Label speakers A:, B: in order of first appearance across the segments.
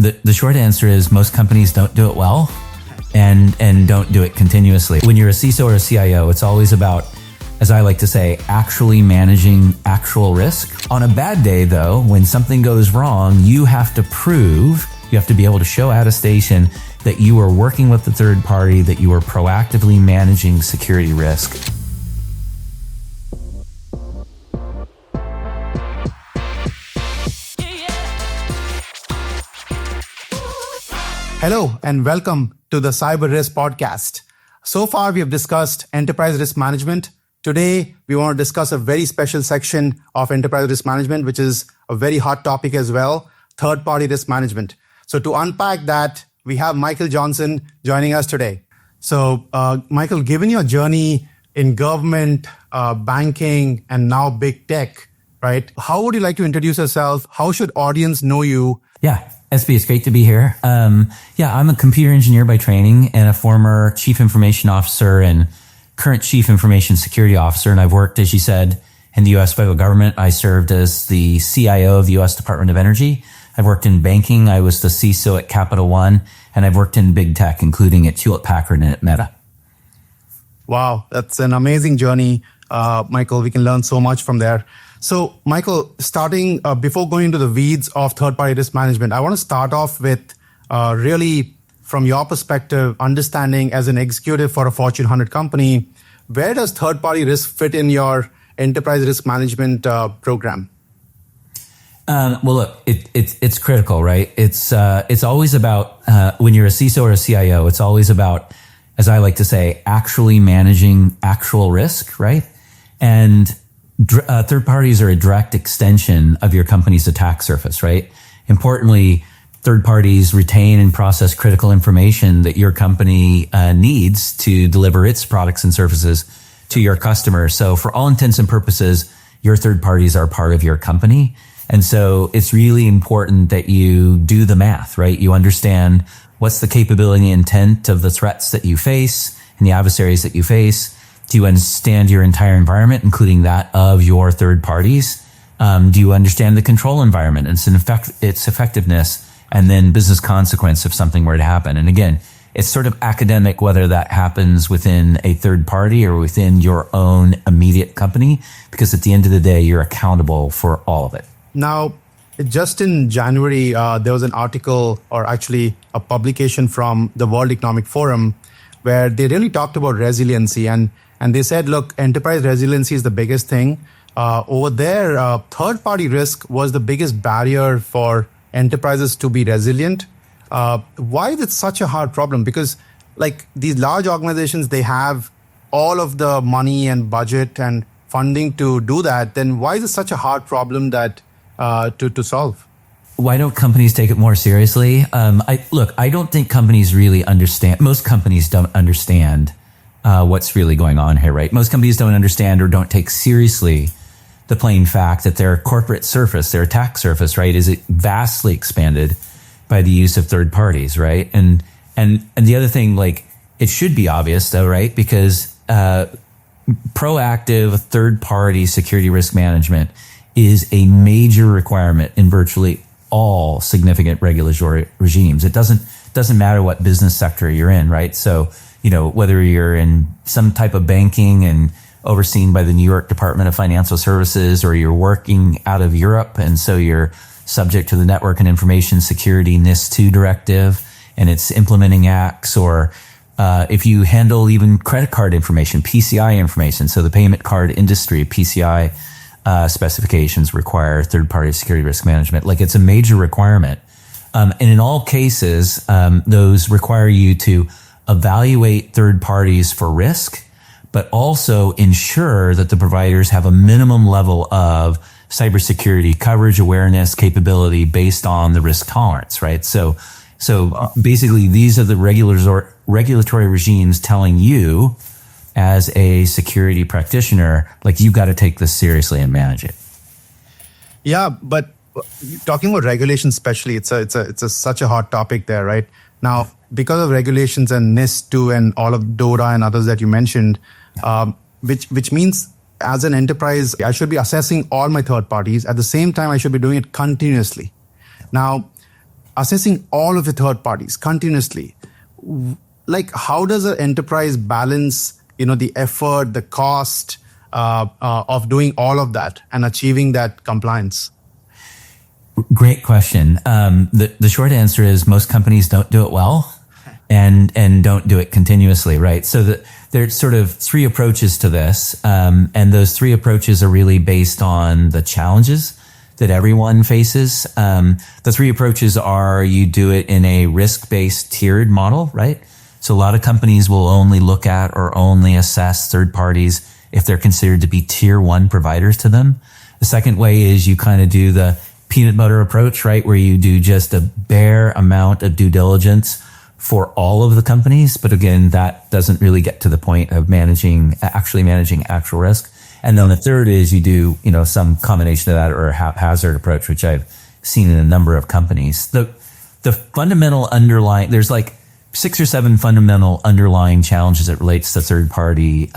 A: The short answer is most companies don't do it well and don't do it continuously. When you're a CISO or a CIO, it's always about, as I like to say, actually managing actual risk. On a bad day though, when something goes wrong, you have to be able to show attestation that you are working with the third party, that you are proactively managing security risk.
B: Hello and welcome to the Cyber Risk Podcast. So far, we have discussed enterprise risk management. Today, we want to discuss a very special section of enterprise risk management, which is a very hot topic as well, third-party risk management. So to unpack that, we have Michael Johnson joining us today. So Michael, given your journey in government, banking, and now big tech, right? How would you like to introduce yourself? How should audience know you?
A: Yeah. SB, it's great to be here. I'm a computer engineer by training and a former chief information officer and current chief information security officer. And I've worked, as you said, in the U.S. federal government. I served as the CIO of the U.S. Department of Energy. I've worked in banking. I was the CISO at Capital One, and I've worked in big tech, including at Hewlett Packard and at Meta.
B: Wow, that's an amazing journey, Michael. We can learn so much from there. So, Michael, starting before going into the weeds of third-party risk management, I want to start off with really, from your perspective, understanding as an executive for a Fortune 100 company, where does third-party risk fit in your enterprise risk management program?
A: Well, look, it's critical, right? It's always about when you're a CISO or a CIO, it's always about, as I like to say, actually managing actual risk, right? And third parties are a direct extension of your company's attack surface, right? Importantly, third parties retain and process critical information that your company needs to deliver its products and services to your customers. So for all intents and purposes, your third parties are part of your company. And so it's really important that you do the math, right? You understand what's the capability and intent of the threats that you face and the adversaries that you face. Do you understand your entire environment, including that of your third parties? Do you understand the control environment and its effectiveness, and then business consequence if something were to happen? And again, it's sort of academic whether that happens within a third party or within your own immediate company, because at the end of the day, you're accountable for all of it.
B: Now, just in January, there was an article, or actually a publication from the World Economic Forum, where they really talked about resiliency. And they said, look, enterprise resiliency is the biggest thing. Over there, third-party risk was the biggest barrier for enterprises to be resilient. Why is it such a hard problem? Because like these large organizations, they have all of the money and budget and funding to do that. Then why is it such a hard problem that to solve?
A: Why don't companies take it more seriously? I don't think companies really understand. Most companies don't understand what's really going on here, right? Most companies don't understand or don't take seriously the plain fact that their corporate surface, their attack surface, right, is vastly expanded by the use of third parties, right? And the other thing, like, it should be obvious though, right? Because proactive third-party security risk management is a major requirement in virtually all significant regulatory regimes. It doesn't matter what business sector you're in, right? So, whether you're in some type of banking and overseen by the New York Department of Financial Services, or you're working out of Europe, and so you're subject to the Network and Information Security NIS2 directive and its implementing acts, or if you handle even credit card information, PCI information, so the payment card industry, PCI specifications require third-party security risk management. Like, it's a major requirement. And in all cases, those require you to evaluate third parties for risk, but also ensure that the providers have a minimum level of cybersecurity coverage, awareness, capability based on the risk tolerance, right? So basically, these are the regulatory regimes telling you as a security practitioner, like, you got to take this seriously and manage it.
B: Yeah, but talking about regulations, especially, it's such a hot topic there, right? Now, because of regulations and NIS2 and all of DORA and others that you mentioned, which means as an enterprise, I should be assessing all my third parties. At the same time, I should be doing it continuously. Now, assessing all of the third parties continuously. Like, how does an enterprise balance, the effort, the cost of doing all of that and achieving that compliance?
A: Great question. The short answer is most companies don't do it well and don't do it continuously, right? So there's sort of three approaches to this. And those three approaches are really based on the challenges that everyone faces. The three approaches are you do it in a risk-based tiered model, right? So a lot of companies will only look at or only assess third parties if they're considered to be tier one providers to them. The second way is you kind of do the peanut butter approach, right? Where you do just a bare amount of due diligence for all of the companies. But again, that doesn't really get to the point of actually managing actual risk. And then the third is you do, some combination of that or a haphazard approach, which I've seen in a number of companies. The fundamental underlying, there's like 6 or 7 fundamental underlying challenges that relates to third party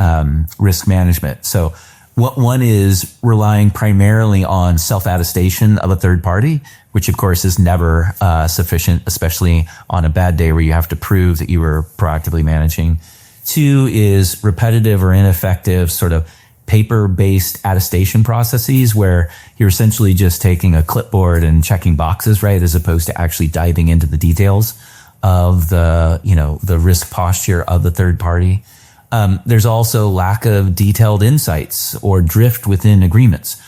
A: risk management. So one is relying primarily on self-attestation of a third party, which of course is never sufficient, especially on a bad day where you have to prove that you were proactively managing. 2 is repetitive or ineffective sort of paper-based attestation processes where you're essentially just taking a clipboard and checking boxes, right? As opposed to actually diving into the details of the risk posture of the third party. There's also lack of detailed insights or drift within agreements.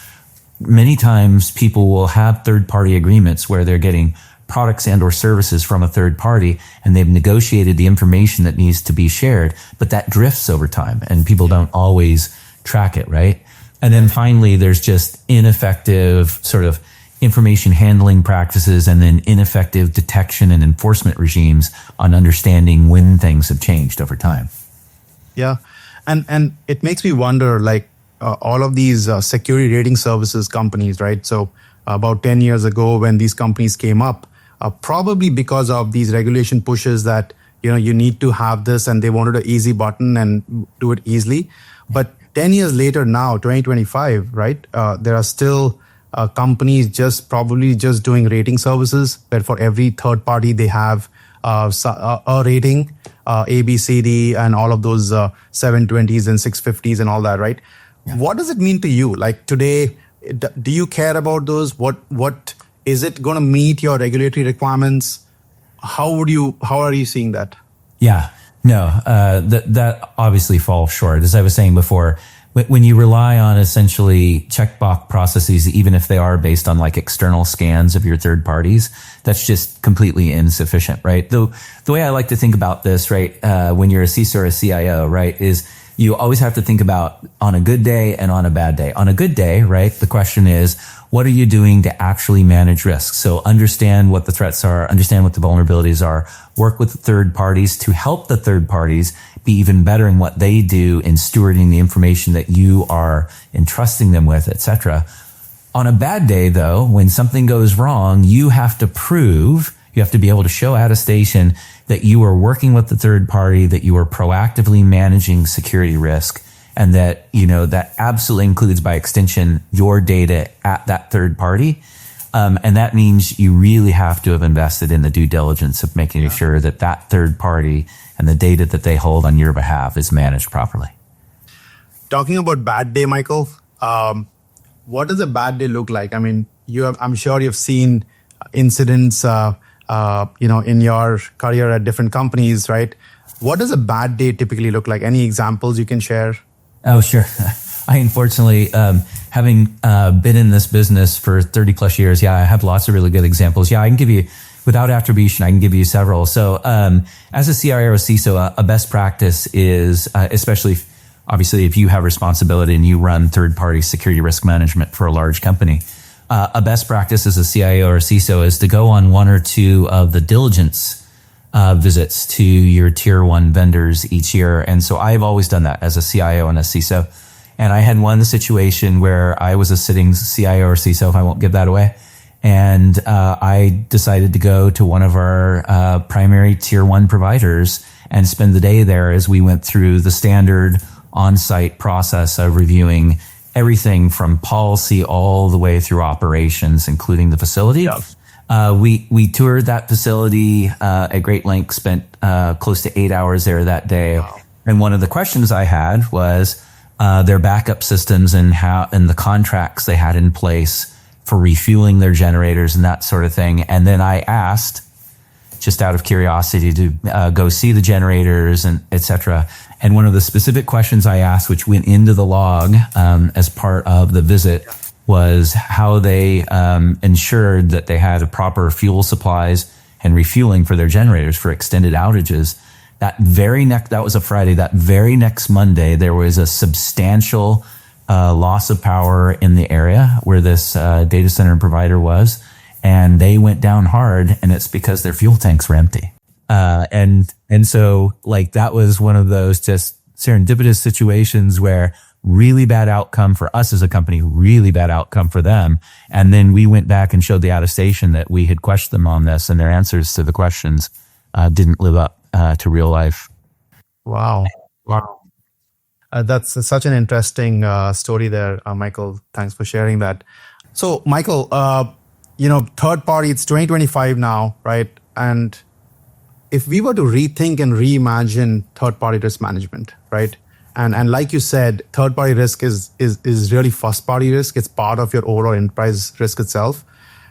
A: Many times people will have third-party agreements where they're getting products and or services from a third party and they've negotiated the information that needs to be shared, but that drifts over time and people don't always track it, right? And then finally, there's just ineffective sort of information handling practices and then ineffective detection and enforcement regimes on understanding when things have changed over time.
B: Yeah. And it makes me wonder, like all of these security rating services companies, right? So about 10 years ago when these companies came up, probably because of these regulation pushes that, you need to have this and they wanted an easy button and do it easily. But 10 years later now, 2025, right? There are still companies probably just doing rating services, where for every third party they have a rating, A, B, C, D, and all of those 720s and 650s and all that, right? Yeah. What does it mean to you? Like today, do you care about those? What is it going to meet your regulatory requirements? How are you seeing that?
A: Yeah, no, that obviously falls short. As I was saying before, when you rely on essentially checkbox processes, even if they are based on like external scans of your third parties, that's just completely insufficient, right? The way I like to think about this, right, when you're a CISO or a CIO, right, is you always have to think about on a good day and on a bad day. On a good day, right, the question is, what are you doing to actually manage risks? So understand what the threats are, understand what the vulnerabilities are, work with the third parties to help the third parties be even better in what they do in stewarding the information that you are entrusting them with, etc. On a bad day, though, when something goes wrong, you have to be able to show attestation that you are working with the third party, that you are proactively managing security risk, and that, that absolutely includes by extension your data at that third party. And that means you really have to have invested in the due diligence of making sure that that third party and the data that they hold on your behalf is managed properly.
B: Talking about bad day, Michael, what does a bad day look like? I mean, I'm sure you've seen incidents, in your career at different companies, right? What does a bad day typically look like? Any examples you can share?
A: Oh, sure. I unfortunately, having been in this business for 30 plus years, I have lots of really good examples. I can give you, without attribution, I can give you several. So as a CIO or CISO, a best practice is, especially obviously if you have responsibility and you run third-party security risk management for a large company, a best practice as a CIO or CISO is to go on 1 or 2 of the diligence visits to your tier 1 vendors each year. And so I've always done that as a CIO and a CISO. And I had one situation where I was a sitting CIO or CISO, if I won't give that away. And I decided to go to one of our primary tier 1 providers and spend the day there as we went through the standard on-site process of reviewing everything from policy all the way through operations, including the facility. We toured that facility at great length, spent close to 8 hours there that day. Wow. And one of the questions I had was their backup systems and the contracts they had in place for refueling their generators and that sort of thing. And then I asked, just out of curiosity, to go see the generators and et cetera. And one of the specific questions I asked, which went into the log as part of the visit, was how they ensured that they had a proper fuel supplies and refueling for their generators for extended outages. That was a Friday. That very next Monday, there was a substantial loss of power in the area where this data center provider was, and they went down hard, and it's because their fuel tanks were empty. And so like that was one of those just serendipitous situations where really bad outcome for us as a company, really bad outcome for them. And then we went back and showed the attestation that we had questioned them on this, and their answers to the questions didn't live up to real life.
B: Wow. That's such an interesting story there, Michael. Thanks for sharing that. So, Michael, third party, it's 2025 now, right? And if we were to rethink and reimagine third party risk management, right? And like you said, third party risk is really first party risk. It's part of your overall enterprise risk itself.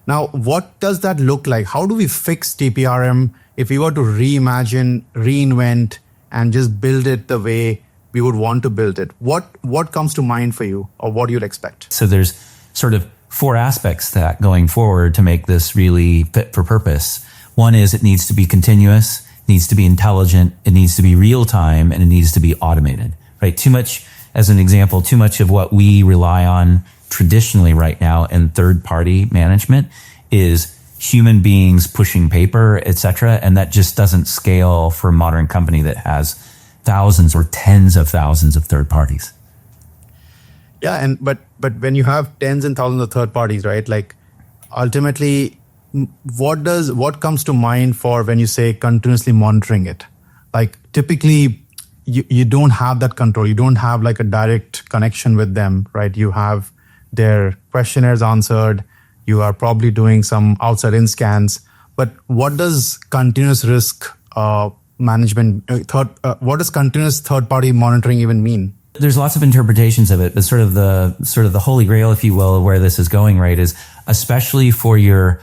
B: Now, what does that look like? How do we fix TPRM if we were to reimagine, reinvent, and just build it the way we would want to build it? What comes to mind for you, or what you'd expect?
A: So there's sort of 4 aspects to that going forward to make this really fit for purpose. One is it needs to be continuous, it needs to be intelligent, it needs to be real time, and it needs to be automated, right? Too much, as an example, too much of what we rely on traditionally right now in third party management is human beings pushing paper, et cetera. And that just doesn't scale for a modern company that has thousands or tens of thousands of third parties.
B: Yeah, but when you have tens and thousands of third parties, right? Like ultimately, what comes to mind for when you say continuously monitoring it? Like typically, you don't have that control. You don't have like a direct connection with them, right? You have their questionnaires answered. You are probably doing some outside-in scans. But what does continuous risk management, what does continuous third-party monitoring even mean?
A: There's lots of interpretations of it, but sort of the holy grail, if you will, where this is going, right, is especially for your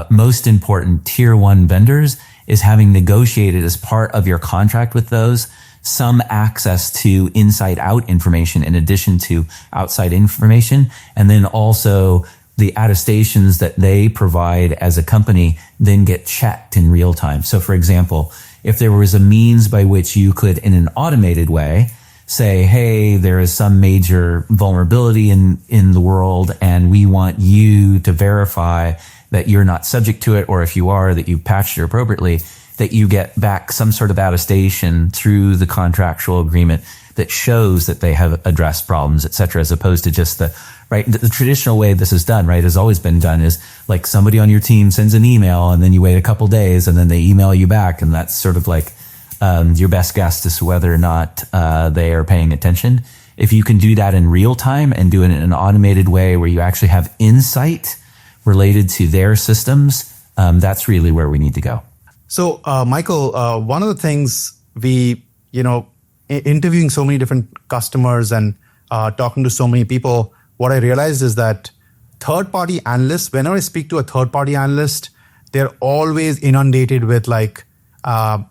A: most important tier 1 vendors, is having negotiated as part of your contract with those some access to inside out information in addition to outside information. And then also the attestations that they provide as a company then get checked in real time. So for example, if there was a means by which you could, in an automated way, say, hey, there is some major vulnerability in the world, and we want you to verify that you're not subject to it, or if you are, that you've patched it appropriately, that you get back some sort of attestation through the contractual agreement that shows that they have addressed problems, et cetera, as opposed to just the traditional way this is done, right, has always been done is like somebody on your team sends an email and then you wait a couple days and then they email you back. And that's sort of like your best guess as to whether or not they are paying attention. If you can do that in real time and do it in an automated way where you actually have insight related to their systems, that's really where we need to go.
B: So, Michael, one of the things we, interviewing so many different customers and talking to so many people, what I realized is that third-party analysts, whenever I speak to a third-party analyst, they're always inundated with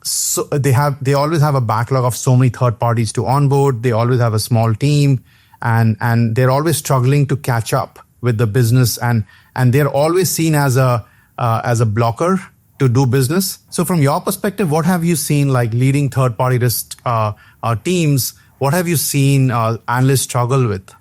B: so they always have a backlog of so many third parties to onboard. They always have a small team, and they're always struggling to catch up with the business, and they're always seen as a blocker to do business. So from your perspective, what have you seen like leading third-party risk teams? What have you seen analysts struggle with?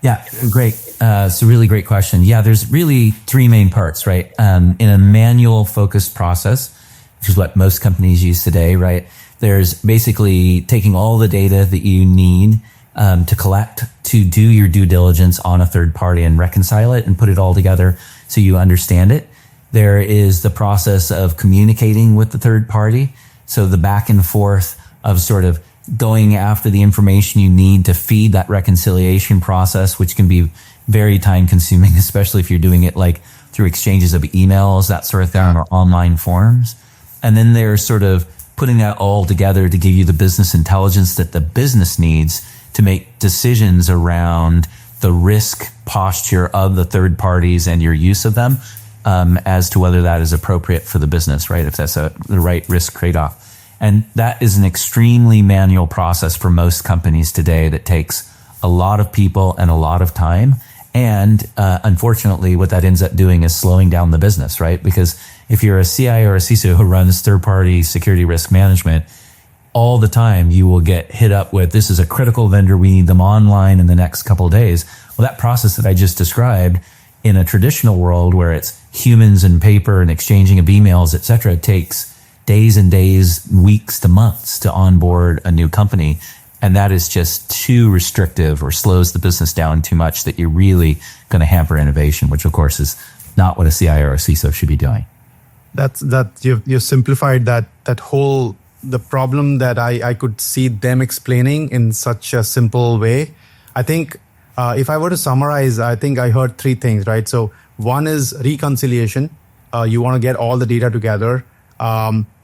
A: Yeah, great. It's a really great question. Yeah, there's really 3 main parts, right? In a manual focused process, which is what most companies use today, right? There's basically taking all the data that you need to collect to do your due diligence on a third party and reconcile it and put it all together so you understand it. There is the process of communicating with the third party. So the back and forth of sort of going after the information you need to feed that reconciliation process, which can be very time consuming, especially if you're doing it like through exchanges of emails, that sort of thing, or online forums. And then they're sort of putting that all together to give you the business intelligence that the business needs to make decisions around the risk posture of the third parties and your use of them, as to whether that is appropriate for the business, right? If that's the right risk trade-off. And that is an extremely manual process for most companies today that takes a lot of people and a lot of time. And unfortunately, what that ends up doing is slowing down the business, right? Because if you're a CIO or a CISO who runs third-party security risk management, all the time you will get hit up with, this is a critical vendor, we need them online in the next couple of days. Well, that process that I just described in a traditional world where it's humans and paper and exchanging of emails, et cetera, takes days and days, weeks to months to onboard a new company. And that is just too restrictive or slows the business down too much that you're really going to hamper innovation, which of course is not what a CIO or a CISO should be doing.
B: You've simplified that whole, the problem that I could see them explaining in such a simple way. I think if I were to summarize, I think I heard three things, right? So one is reconciliation. You want to get all the data together.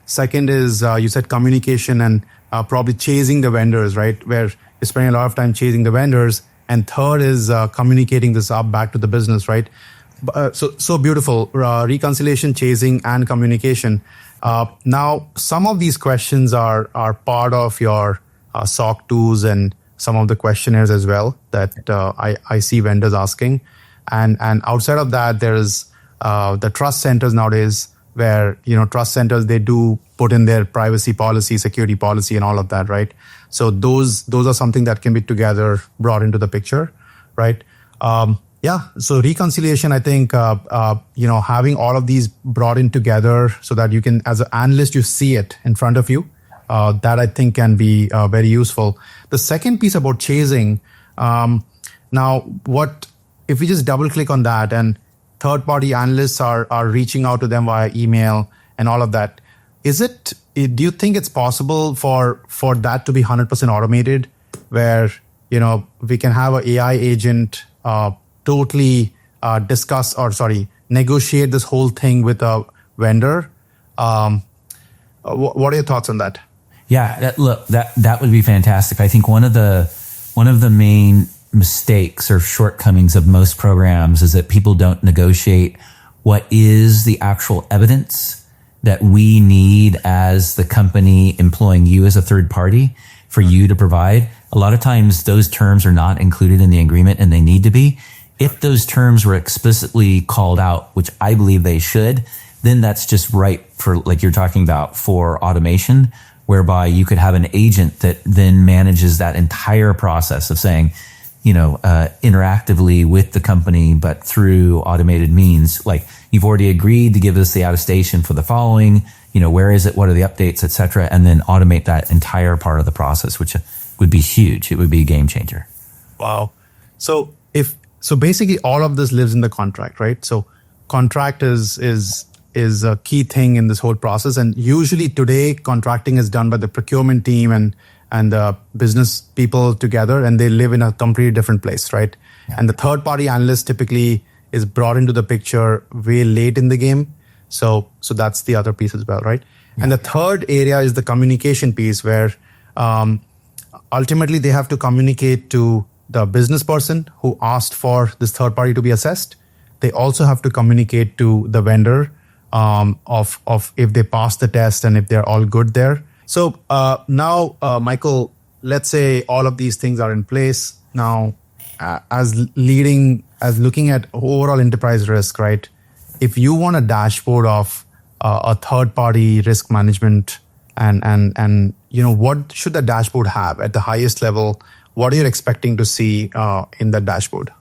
B: Second is, you said communication and probably chasing the vendors, right? Where you're spending a lot of time chasing the vendors. And third is communicating this up back to the business, right? So beautiful. Reconciliation, chasing, and communication. Now, some of these questions are part of your SOC 2s and some of the questionnaires as well that I see vendors asking. And outside of that, there is the trust centers nowadays where, trust centers, they do put in their privacy policy, security policy, and all of that, right? So those are something that can be together brought into the picture, right? So reconciliation, I think, having all of these brought in together so that you can, as an analyst, you see it in front of you. That I think can be very useful. The second piece about chasing, now if we just double click on that and third-party analysts are reaching out to them via email and all of that, do you think it's possible for that to be 100% automated where, we can have an AI agent totally negotiate this whole thing with a vendor? What are your thoughts on that?
A: Yeah, that would be fantastic. I think one of the main mistakes or shortcomings of most programs is that people don't negotiate what is the actual evidence that we need as the company employing you as a third party for you to provide. A lot of times those terms are not included in the agreement and they need to be. If those terms were explicitly called out, which I believe they should, then that's just ripe for, like you're talking about, for automation, whereby you could have an agent that then manages that entire process of saying, interactively with the company, but through automated means. Like, you've already agreed to give us the attestation for the following, where is it? What are the updates, et cetera? And then automate that entire part of the process, which would be huge. It would be a game changer.
B: Wow. So basically all of this lives in the contract, right? So contract is a key thing in this whole process. And usually today contracting is done by the procurement team and the business people together, and they live in a completely different place, right? Yeah. And the third party analyst typically is brought into the picture way late in the game. So that's the other piece as well, right? Yeah. And the third area is the communication piece where ultimately they have to communicate to the business person who asked for this third party to be assessed. They also have to communicate to the vendor of if they pass the test and if they're all good there. So now, Michael, let's say all of these things are in place now. As looking at overall enterprise risk, right? If you want a dashboard of a third-party risk management, and what should the dashboard have at the highest level? What are you expecting to see in that dashboard?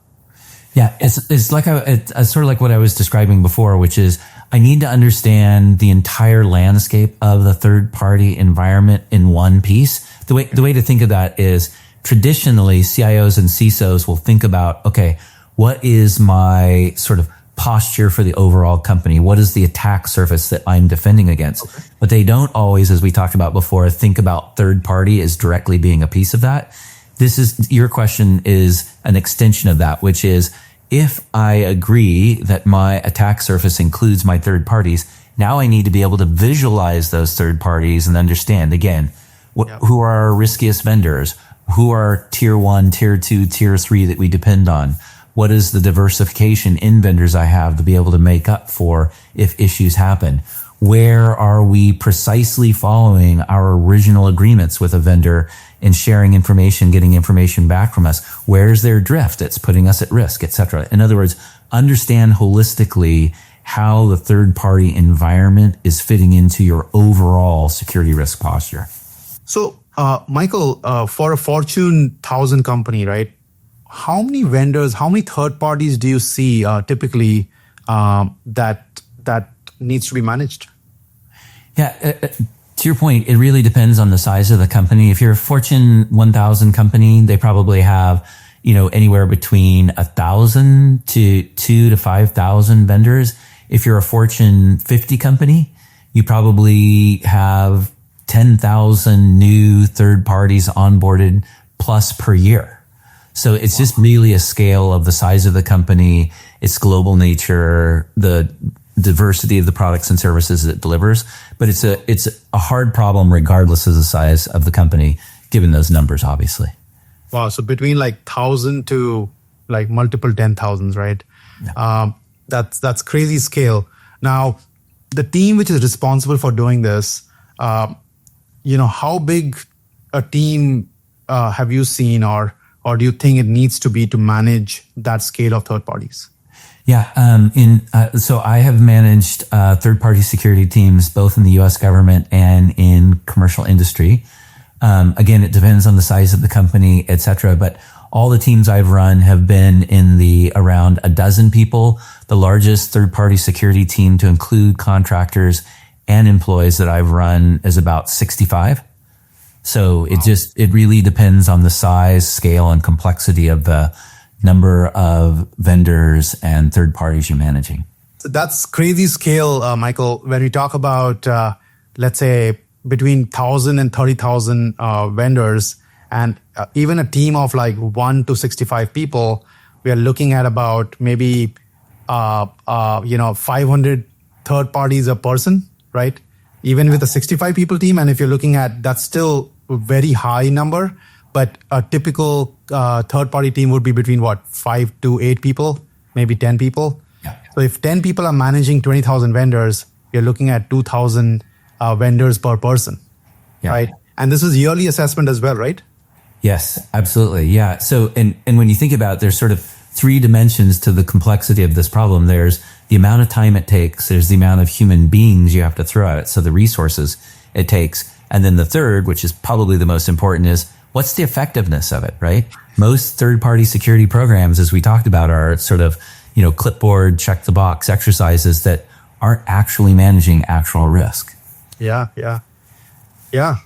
A: Yeah, it's like it's sort of like what I was describing before, which is I need to understand the entire landscape of the third party environment in one piece. The way to think of that is traditionally CIOs and CISOs will think about, okay, what is my sort of posture for the overall company? What is the attack surface that I'm defending against? Okay. But they don't always, as we talked about before, think about third party as directly being a piece of that. Your question is an extension of that, which is, if I agree that my attack surface includes my third parties, now I need to be able to visualize those third parties and understand, again, who are our riskiest vendors, who are tier 1, tier 2, tier 3 that we depend on. What is the diversification in vendors I have to be able to make up for if issues happen? Where are we precisely following our original agreements with a vendor and sharing information, getting information back from us? Where's their drift that's putting us at risk, etc.? In other words, understand holistically how the third-party environment is fitting into your overall security risk posture.
B: So, Michael, for a Fortune 1000 company, right? How many vendors, how many third parties do you see typically that needs to be managed?
A: Yeah, to your point, it really depends on the size of the company. If you're a Fortune 1000 company, they probably have, anywhere between 1,000 to 2,000 to 5,000 vendors. If you're a Fortune 50 company, you probably have 10,000 new third parties onboarded plus per year. So it's just really a scale of the size of the company, its global nature, the diversity of the products and services it delivers. But it's a hard problem regardless of the size of the company, given those numbers, obviously.
B: Wow. So between 1,000 to multiple 10,000s, right? Yeah. That's crazy scale. Now, the team which is responsible for doing this, how big a team have you seen or do you think it needs to be to manage that scale of third parties?
A: Yeah. So I have managed third-party security teams both in the U.S. government and in commercial industry. Again, it depends on the size of the company, et cetera. But all the teams I've run have been in the around a dozen people. The largest third-party security team to include contractors and employees that I've run is about 65. So it really depends on the size, scale, and complexity of the number of vendors and third parties you're managing.
B: So that's crazy scale, Michael. When we talk about, let's say, between 1,000 and 30,000 vendors, and even a team of 1 to 65 people, we are looking at about maybe 500 third parties a person, right? Even with a 65 people team, and if you're looking at, that's still a very high number. But a typical third-party team would be between 5 to 8 people, maybe 10 people. Yeah. So if 10 people are managing 20,000 vendors, you're looking at 2,000 vendors per person, right? And this is yearly assessment as well, right?
A: Yes, absolutely. Yeah. So, and when you think about it, there's sort of 3 dimensions to the complexity of this problem. There's the amount of time it takes. There's the amount of human beings you have to throw at it. So the resources it takes. And then the third, which is probably the most important, is what's the effectiveness of it, right? Most third-party security programs, as we talked about, are sort of, clipboard, check the box exercises that aren't actually managing actual risk.
B: Yeah.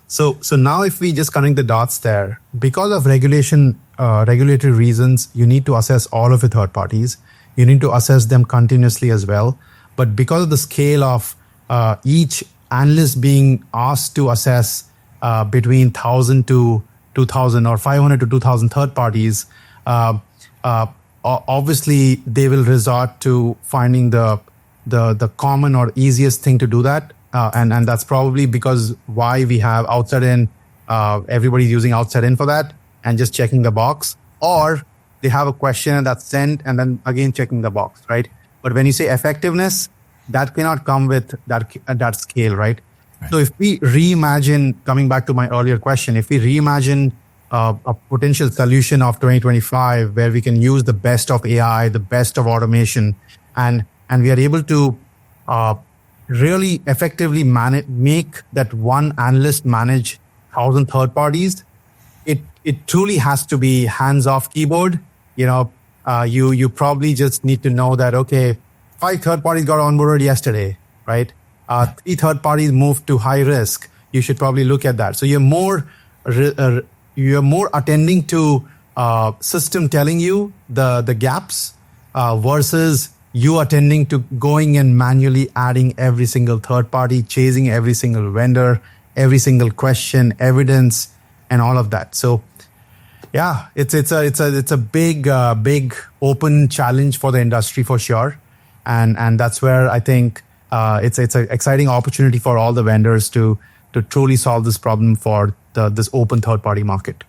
B: So now if we just connect the dots there, because of regulatory reasons, you need to assess all of your third parties. You need to assess them continuously as well. But because of the scale of each analyst being asked to assess between 1,000 to 2,000 or 500 to 2,000 third parties, obviously they will resort to finding the common or easiest thing to do that. And that's probably because why we have outside in, everybody's using outside in for that and just checking the box, or they have a question that's sent and then again checking the box, right? But when you say effectiveness, that cannot come with that scale, right? So if we reimagine, coming back to my earlier question, if we reimagine a potential solution of 2025 where we can use the best of AI, the best of automation, and we are able to really effectively make that one analyst manage 1,000 third parties, it truly has to be hands-off keyboard. You probably just need to know that, okay, 5 third parties got onboarded yesterday, right? 3 third parties moved to high risk. You should probably look at that. So you're more attending to system telling you the gaps versus you attending to going and manually adding every single third party, chasing every single vendor, every single question, evidence, and all of that. So Yeah, it's a big open challenge for the industry for sure, and that's where I think it's an exciting opportunity for all the vendors to truly solve this problem for this open third party market.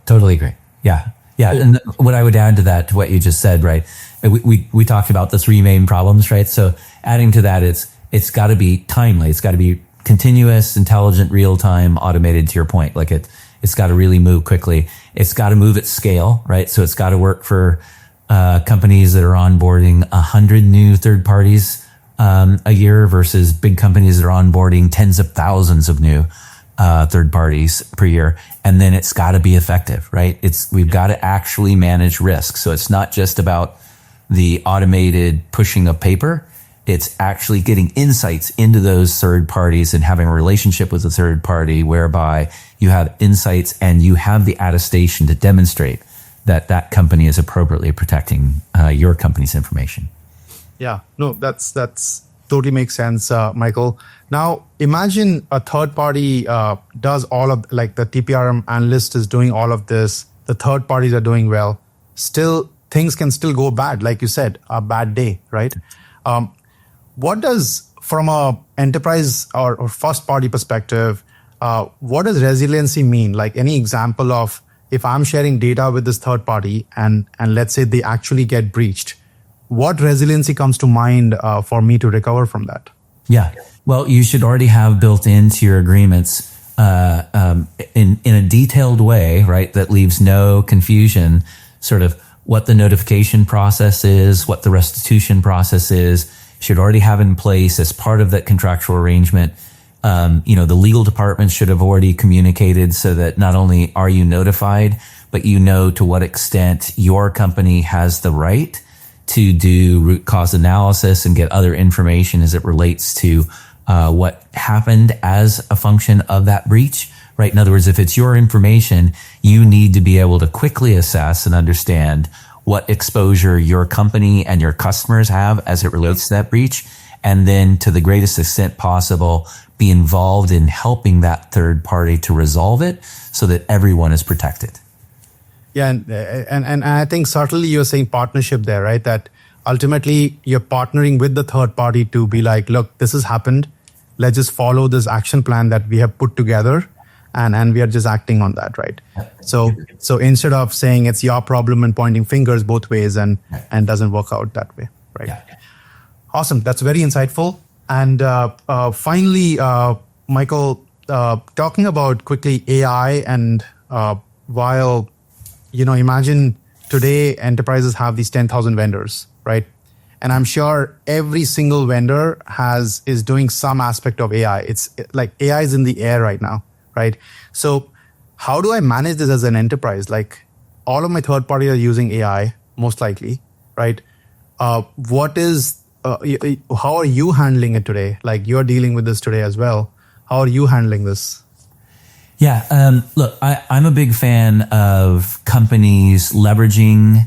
A: Totally agree. Yeah. Yeah. And what I would add to that, to what you just said, right? We talked about the three main problems, right? So adding to that, it's got to be timely. It's got to be continuous, intelligent, real time, automated, to your point. Like it's got to really move quickly. It's got to move at scale, right? So it's got to work for companies that are onboarding 100 new third parties a year versus big companies that are onboarding tens of thousands of new third parties per year. And then it's got to be effective, right? We've got to actually manage risk. So it's not just about the automated pushing of paper. It's actually getting insights into those third parties and having a relationship with the third party whereby you have insights and you have the attestation to demonstrate that that company is appropriately protecting your company's information.
B: Yeah, no, that's totally makes sense, Michael. Now, imagine a third party does all of, like the TPRM analyst is doing all of this. The third parties are doing well. Still, things can still go bad, like you said, a bad day, right? What does, from a enterprise or first party perspective, what does resiliency mean? Like any example of if I'm sharing data with this third party and let's say they actually get breached, what resiliency comes to mind for me to recover from that?
A: Yeah. Well, you should already have built into your agreements in a detailed way, right, that leaves no confusion, sort of what the notification process is, what the restitution process is. Should already have in place as part of that contractual arrangement. The legal department should have already communicated so that not only are you notified, but you know to what extent your company has the right to do root cause analysis and get other information as it relates to what happened as a function of that breach, right? In other words, if it's your information, you need to be able to quickly assess and understand what exposure your company and your customers have as it relates to that breach, and then to the greatest extent possible, be involved in helping that third party to resolve it so that everyone is protected.
B: Yeah, and I think certainly you're saying partnership there, right? That ultimately you're partnering with the third party to be like, look, this has happened. Let's just follow this action plan that we have put together. And we are just acting on that, right? So instead of saying it's your problem and pointing fingers both ways and doesn't work out that way, right? Yeah. Awesome. That's very insightful. And finally, Michael, talking about quickly AI and while, imagine today enterprises have these 10,000 vendors, right? And I'm sure every single vendor is doing some aspect of AI. It's like AI is in the air right now. Right. So how do I manage this as an enterprise? Like all of my third parties are using AI, most likely. Right. How are you handling it today? Like you're dealing with this today as well. How are you handling this?
A: Yeah. Look, I'm a big fan of companies leveraging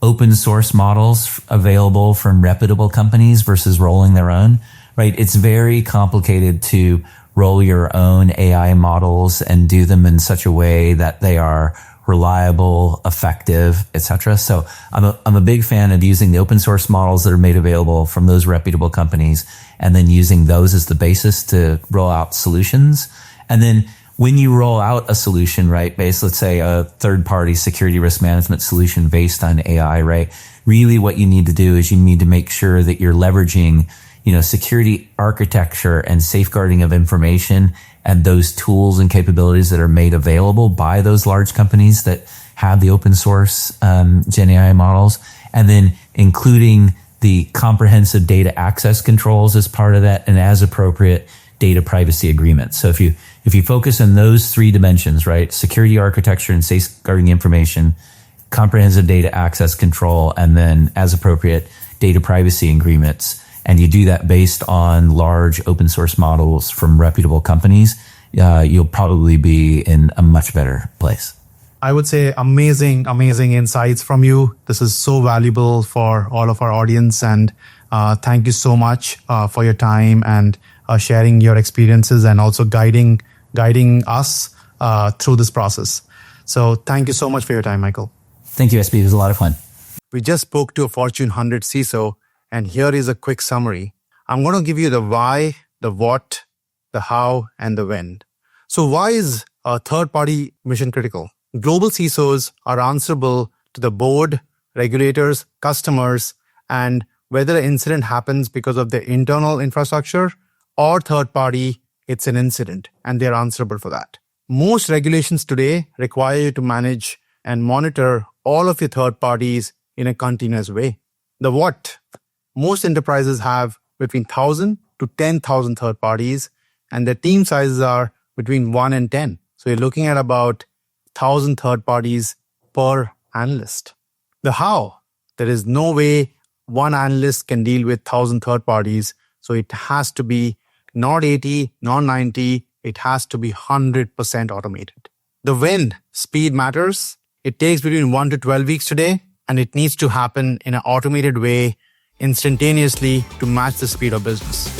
A: open source models available from reputable companies versus rolling their own. Right. It's very complicated to roll your own AI models and do them in such a way that they are reliable, effective, etc. So I'm a big fan of using the open source models that are made available from those reputable companies and then using those as the basis to roll out solutions. And then when you roll out a solution, right, let's say a third party security risk management solution based on AI, right? Really what you need to do is you need to make sure that you're leveraging security architecture and safeguarding of information and those tools and capabilities that are made available by those large companies that have the open source Gen AI models, and then including the comprehensive data access controls as part of that, and as appropriate data privacy agreements. So if you focus on those three dimensions, right, security architecture and safeguarding information, comprehensive data access control, and then as appropriate data privacy agreements, and you do that based on large open source models from reputable companies, you'll probably be in a much better place.
B: I would say amazing insights from you. This is so valuable for all of our audience. And thank you so much for your time and sharing your experiences and also guiding us through this process. So thank you so much for your time, Michael.
A: Thank you, SB. It was a lot of fun.
B: We just spoke to a Fortune 100 CISO, and here is a quick summary. I'm going to give you the why, the what, the how, and the when. So why is a third-party mission critical? Global CISOs are answerable to the board, regulators, customers, and whether an incident happens because of their internal infrastructure or third-party, it's an incident, and they're answerable for that. Most regulations today require you to manage and monitor all of your third parties in a continuous way. The what? Most enterprises have between 1,000 to 10,000 third parties, and their team sizes are between 1 and 10. So you're looking at about 1,000 third parties per analyst. The how? There is no way one analyst can deal with 1,000 third parties. So it has to be not 80, not 90. It has to be 100% automated. The when? Speed matters. It takes between 1 to 12 weeks today, and it needs to happen in an automated way instantaneously to match the speed of business.